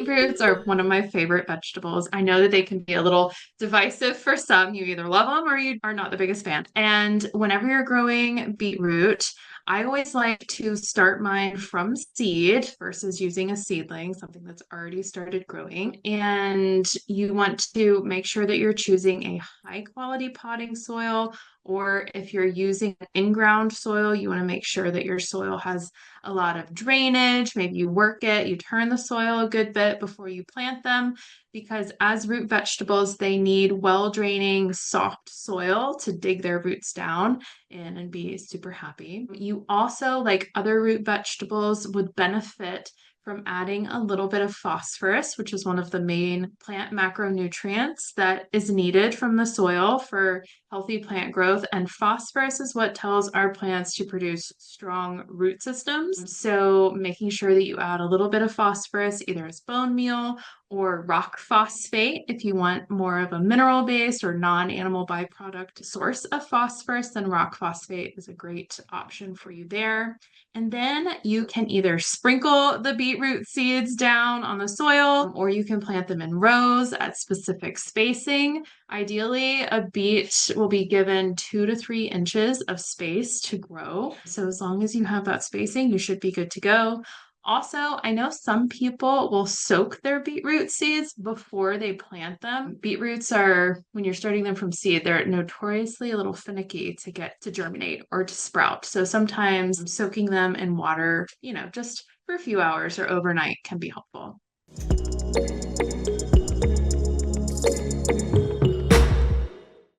Beetroots are one of my favorite vegetables. I know that they can be a little divisive for some. You either love them or you are not the biggest fan. And whenever you're growing beetroot, I always like to start mine from seed versus using a seedling, something that's already started growing. And you want to make sure that you're choosing a high quality potting soil, or if you're using in-ground soil, you want to make sure that your soil has a lot of drainage. Maybe you work it, you turn the soil a good bit before you plant them, because as root vegetables, they need well-draining, soft soil to dig their roots down in and be super happy. You also, like other root vegetables, would benefit from adding a little bit of phosphorus, which is one of the main plant macronutrients that is needed from the soil for healthy plant growth. And phosphorus is what tells our plants to produce strong root systems. So making sure that you add a little bit of phosphorus, either as bone meal or rock phosphate, if you want more of a mineral-based or non-animal byproduct source of phosphorus, then rock phosphate is a great option for you there. And then you can either sprinkle the beetroot seeds down on the soil, or you can plant them in rows at specific spacing. Ideally, a beet will be given 2 to 3 inches of space to grow. So as long as you have that spacing, you should be good to go. Also, I know some people will soak their beetroot seeds before they plant them. Beetroots are, when you're starting them from seed, they're notoriously a little finicky to get to germinate or to sprout. So sometimes soaking them in water, just for a few hours or overnight can be helpful.